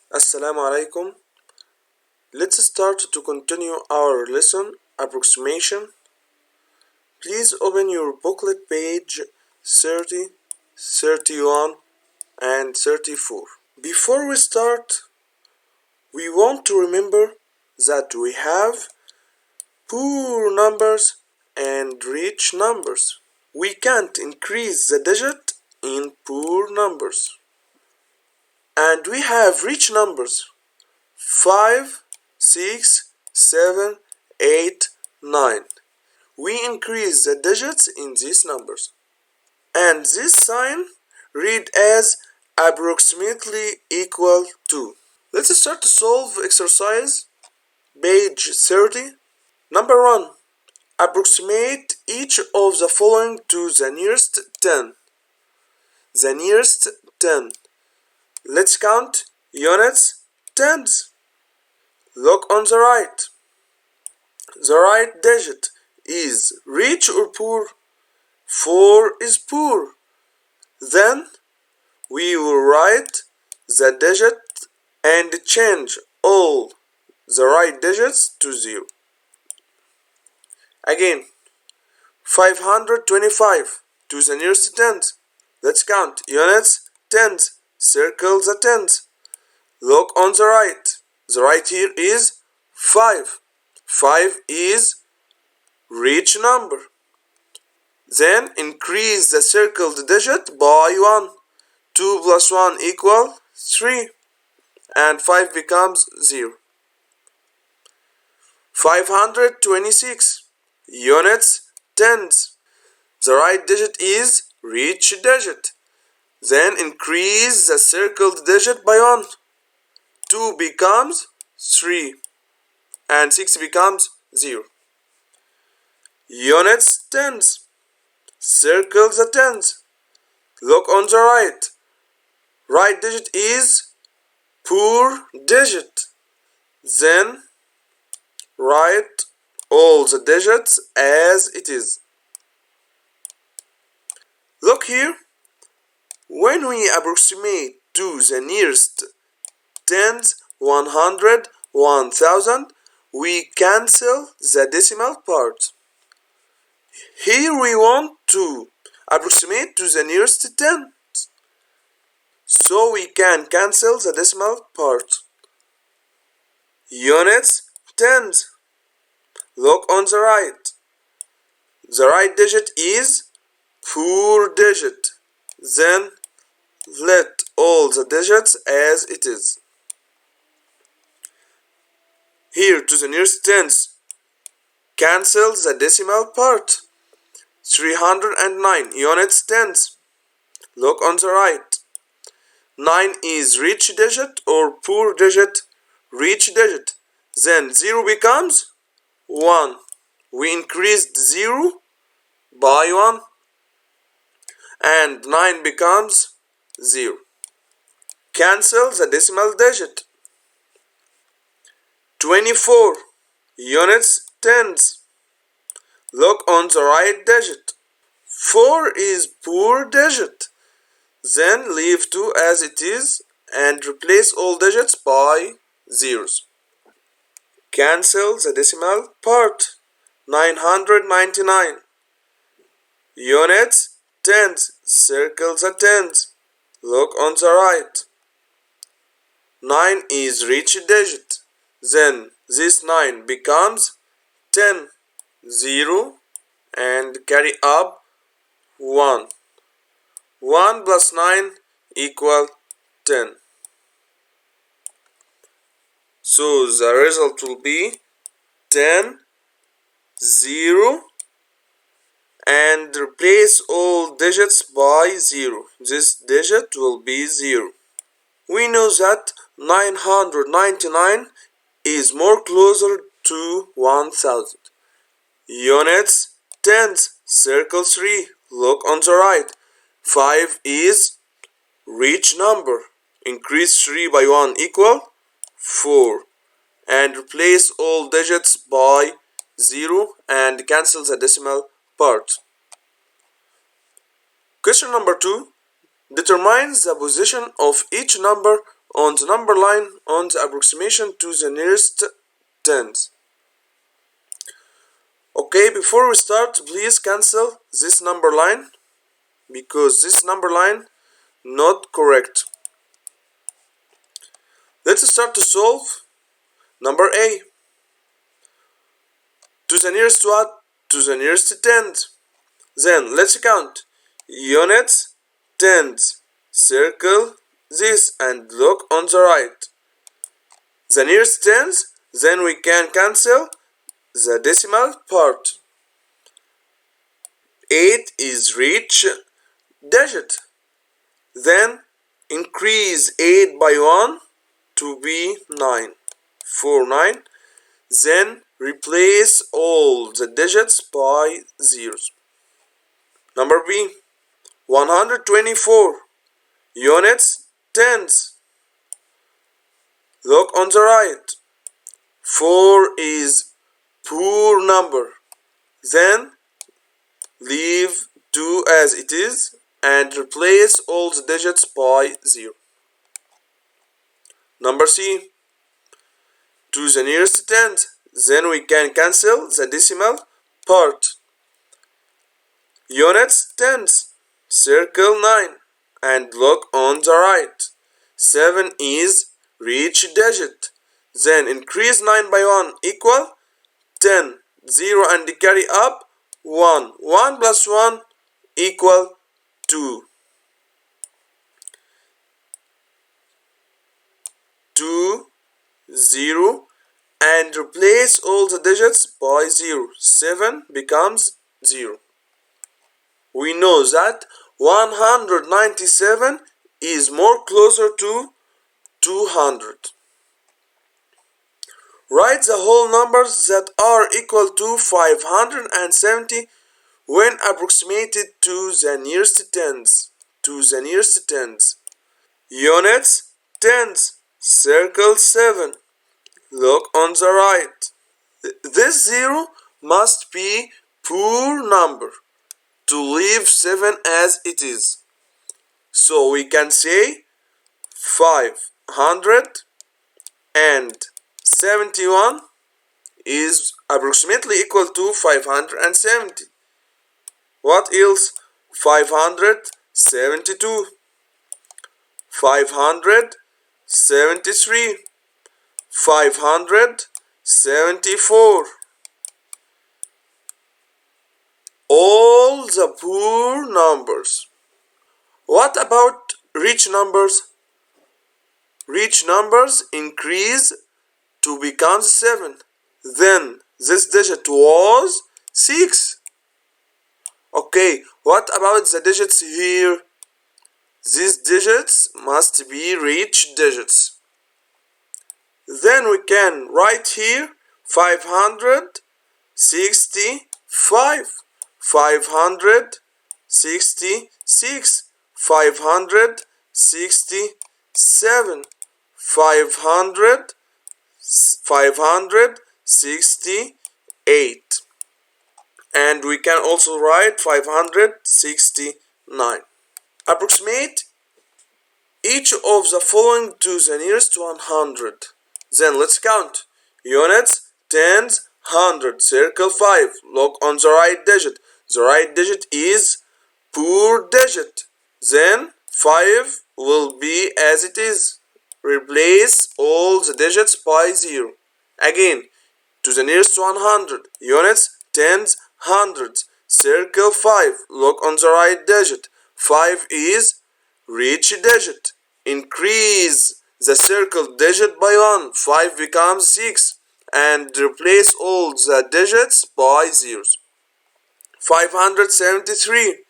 Assalamu alaikum. Let's start to continue our lesson approximation. Please open your booklet page 30, 31 and 34. Before we start, we want to remember that we have poor numbers and rich numbers. We can't increase the digit in poor numbers. And we have rich numbers 5, 6, 7, 8, 9. We increase the digits in these numbers. And this sign read as approximately equal to. Let's start to solve exercise page 30. Number 1. Approximate each of the following to the nearest 10. The nearest 10. Let's count units, tens. Look on the right. The right digit is rich or poor? 4 is poor. Then we will write the digit and change all the right digits to 0. Again, 525 to the nearest tens. Let's count units, tens. Circle the tens. Look on the right. The right here is 5. 5 is rich number. Then increase the circled digit by 1. 2 plus 1 equal 3. And 5 becomes 0. 526. Units, tens. The right digit is rich digit. Then increase the circled digit by 1. 2 becomes 3 and 6 becomes 0. Units, tens. Circle the tens. Look on the right. Right digit is poor digit. Then write all the digits as it is. Look here. When we approximate to the nearest tens, 100, 1000, we cancel the decimal part. Here we want to approximate to the nearest tens, so we can cancel the decimal part. Units, tens. Look on the right. The right digit is poor digit. Then let all the digits as it is. Here to the nearest tens, cancel the decimal part. 309 units, tens. Look on the right. 9 is rich digit or poor digit? Rich digit. Then 0 becomes 1. We increased 0 by 1. And 9 becomes 0. Cancel the decimal digit. 24 units, tens. Look on the right digit. 4 is poor digit. Then leave 2 as it is and replace all digits by zeros. Cancel the decimal part. 999 units, tens. Circle the tens. Look on the right. 9 is rich digit. Then this 9 becomes 10. 0 and carry up 1. 1 plus 9 equal 10. So the result will be 10, 0 and replace all digits by 0. This digit will be 0. We know that 999 is more closer to 1000. Units, tens. Circle 3. Look on the right. 5 is rich number. Increase 3 by 1 equal 4. And replace all digits by 0 and cancel the decimal part. Question number 2. Determine the position of each number on the number line on the approximation to the nearest tens. Okay, before we start, please cancel this number line because this number line not correct. Let's start to solve number A. To the nearest what? To the nearest tens. Then let's count units, tens. Circle this and look on the right. The nearest tens, then we can cancel the decimal part. 8 is reach digit. Then increase 8 by 1 to be 9. 4, 9. Then replace all the digits by zeros. Number B. 124 units, tens. Look on the right. 4 is poor number. Then leave 2 as it is and replace all the digits by 0. Number C. To the nearest tens. Then we can cancel the decimal part. Units, tens. Circle 9 and look on the right. 7 is reach digit. Then increase 9 by 1 equal 10. 0 and carry up 1. 1 plus 1 equal 2. 2, 0 and replace all the digits by 0. 7 becomes 0. We know that 197 is more closer to 200. Write the whole numbers that are equal to 570 when approximated to the nearest tens. To the nearest tens. Units, tens. Circle 7. Look on the right. This 0 must be poor number to leave 7 as it is. So we can say 571 is approximately equal to 570. What else? 572, 573, 574. All the poor numbers. What about rich numbers? Rich numbers increase to become 7. Then this digit was 6. Okay, what about the digits here? These digits must be rich digits. Then we can write here 565, 566, 567, 568, and we can also write 569. Approximate each of the following to the nearest 100. Then let's count. Units, tens, 100. Circle 5. Look on the right digit. The right digit is poor digit. Then 5 will be as it is. Replace all the digits by 0. Again, to the nearest 100. Units, tens, hundreds. Circle 5. Look on the right digit. 5 is rich digit. Increase the circle digit by 1. 5 becomes 6. And replace all the digits by zeros. 573.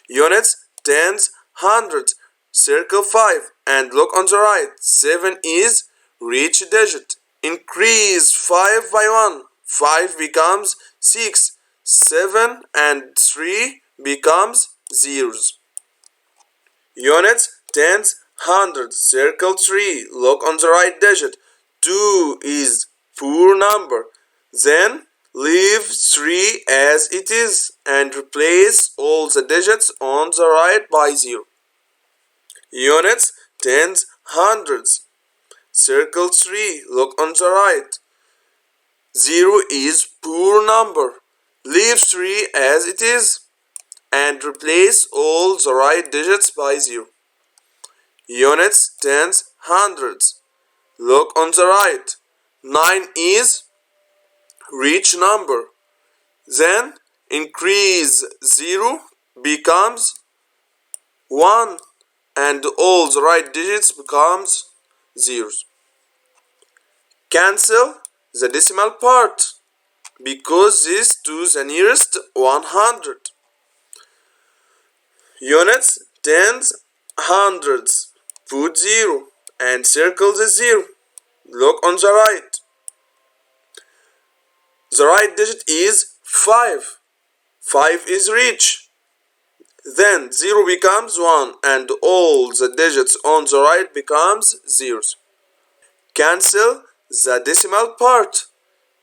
Units, tens, hundreds. Circle 5 and look on the right. 7 is rich digit. Increase 5 by 1. 5 becomes 6. 7 and 3 becomes zeros. Units, tens, hundreds. Circle 3. Look on the right digit. 2 is poor number. Then leave 3 as it is and replace all the digits on the right by 0. Units, tens, hundreds. Circle 3. Look on the right. 0 is poor number. Leave 3 as it is and replace all the right digits by 0. Units, tens, hundreds. Look on the right. 9 is rich number. Then increase 0 becomes 1 and all the right digits becomes zeros. Cancel the decimal part because this to the nearest 100. Units, tens, hundreds. Put 0 and circle the 0. Look on the right. The right digit is 5. 5 is rich. Then 0 becomes 1 and all the digits on the right becomes zeros. Cancel the decimal part.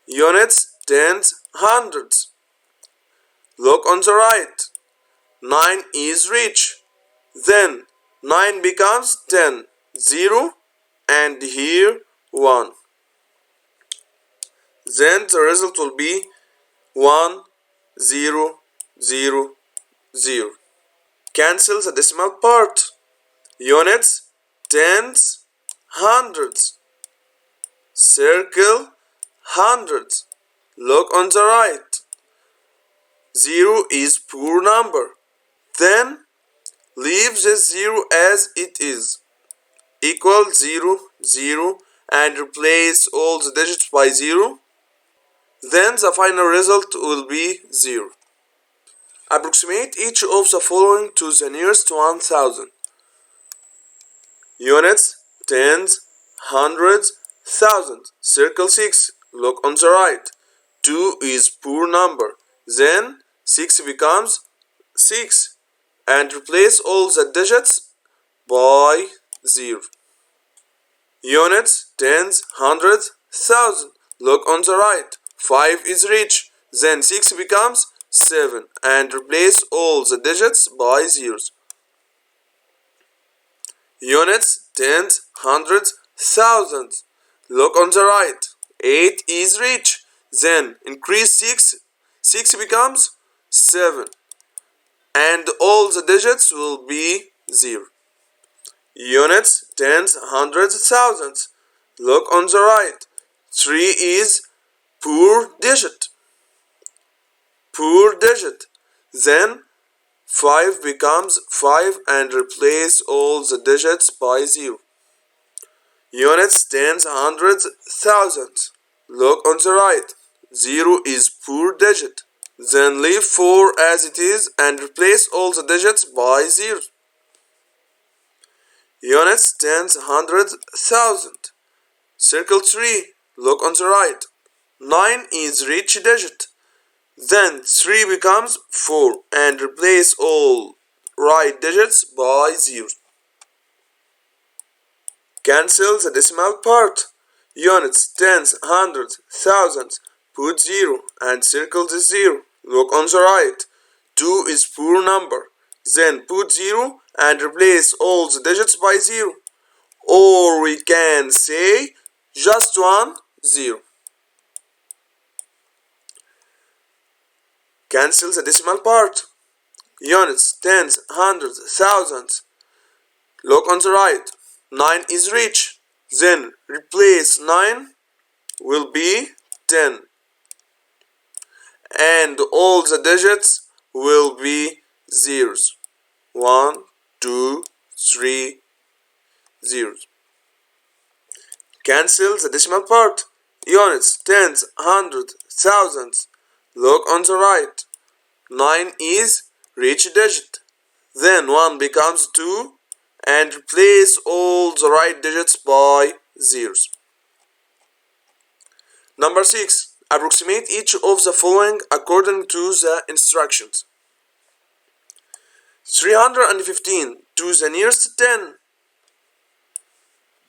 Units, tens, hundreds. Look on the right. 9 is rich. Then 9 becomes 10. 0 and here 1. Then the result will be 1, 0, 0, 0. Cancel the decimal part. Units, tens, hundreds. Circle hundreds. Look on the right. 0 is poor number. Then leave the 0 as it is. Equal 0, 0 and replace all the digits by 0. Then the final result will be 0. Approximate each of the following to the nearest 1000. Units, tens, hundreds, thousands. Circle 6. Look on the right. 2 is poor number. Then 6 becomes 6 and replace all the digits by 0. Units, tens, hundreds, thousand. Look on the right. 5 is rich. Then 6 becomes 7 and replace all the digits by zeros. Units, tens, hundreds, thousands. Look on the right. 8 is rich. Then increase 6. 6 becomes 7 and all the digits will be 0. Units, tens, hundreds, thousands. Look on the right. 3 is poor digit. Poor digit. Then 5 becomes 5 and replace all the digits by 0. Units, tens, hundreds, thousands. Look on the right. 0 is poor digit. Then leave 4 as it is and replace all the digits by 0. Units, tens, hundreds, thousand. Circle 3. Look on the right. 9 is rich digit. Then 3 becomes 4 and replace all right digits by 0. Cancel the decimal part. Units, tens, hundreds, thousands. Put 0 and circle the 0. Look on the right. 2 is poor number. Then put 0 and replace all the digits by 0. Or we can say just 1, 0. Cancel the decimal part. Units, tens, hundreds, thousands. Look on the right. 9 is rich. Then replace 9 will be 10. And all the digits will be zeros. 1, 2, 3, zeros. Cancel the decimal part. Units, tens, hundreds, thousands. Look on the right. 9 is rich digit. Then 1 becomes 2 and replace all the right digits by zeros. Number 6. Approximate each of the following according to the instructions. 315 to the nearest 10.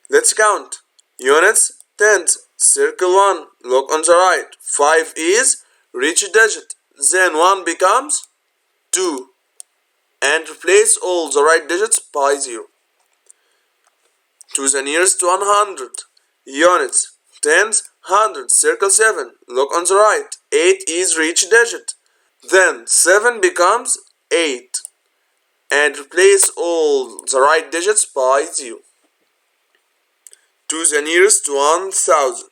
Let's count. Units, tens. Circle 1. Look on the right. 5 is rich digit. Then 1 becomes 2 and replace all the right digits by 0. To the nearest 100. Units, tens, hundreds, circle 7. Look on the right. 8 is each digit. Then 7 becomes 8. And replace all the right digits by 0. To the nearest 1000.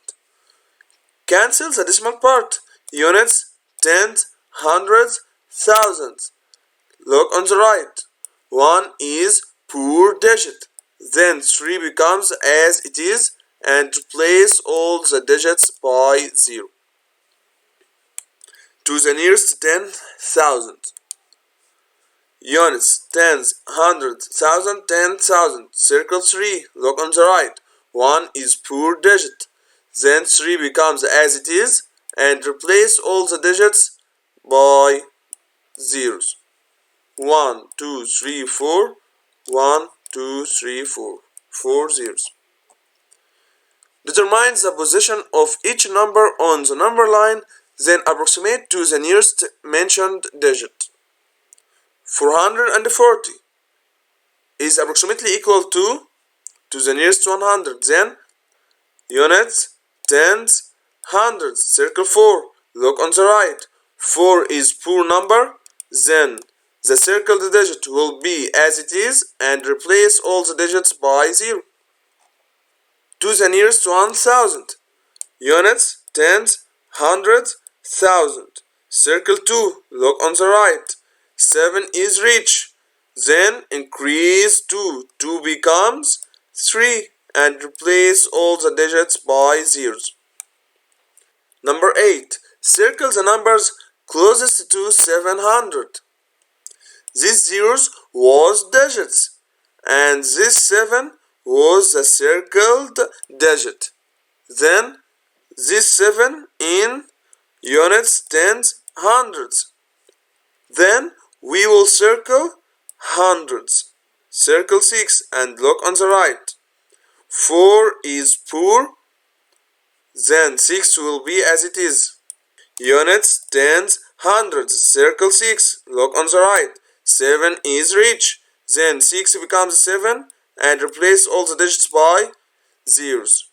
Cancel the decimal part. Units, tens, hundreds, thousands. Look on the right. 1 is poor digit. Then 3 becomes as it is and replace all the digits by 0. To the nearest 10,000. Units, tens, hundreds, thousand, 10,000. Circle 3. Look on the right. 1 is poor digit. Then 3 becomes as it is and replace all the digits by zeros. 1, 2, 3, 4. 1, 2, 3, 4. 4 zeros. Determine the position of each number on the number line, then approximate to the nearest mentioned digit. 440 is approximately equal to the nearest 100. Then units, tens, hundreds, circle 4. Look on the right. 4 is poor number. Then the circled digit will be as it is and replace all the digits by 0. To the nearest 1000. Units, tens, hundreds, thousand. Circle 2. Look on the right. 7 is reached. Then increase 2. 2 becomes 3 and replace all the digits by zeros. Number 8. Circle the numbers closest to 700. These zeros was digits and this 7 was the circled digit. Then this 7 in units, tens, hundreds. Then we will circle hundreds. Circle 6 and look on the right. 4 is poor. Then 6 will be as it is. Units, tens, hundreds. Circle 6. Look on the right. 7 is rich. Then 6 becomes 7 and replace all the digits by zeros.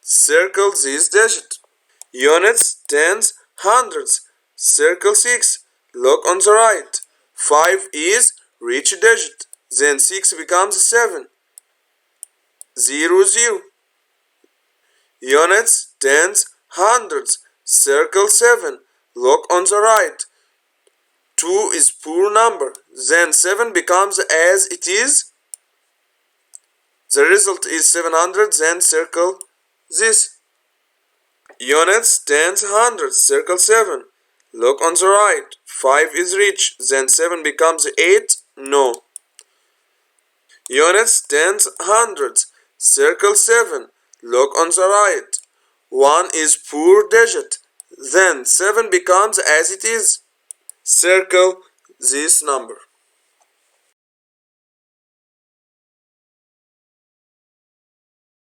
Circle this digit. Units, tens, hundreds. Circle 6. Look on the right. 5 is rich digit. Then 6 becomes 7. 0, 0. Units, tens, hundreds. Circle 7. Look on the right. 2 is poor number. Then 7 becomes as it is. The result is 700. Then circle this. Units, tens, hundreds. Circle 7. Look on the right. 5 is rich. Then 7 becomes 8. No. Units, tens, hundreds. Circle 7. Look on the right. 1 is poor digit. Then 7 becomes as it is. Circle this number.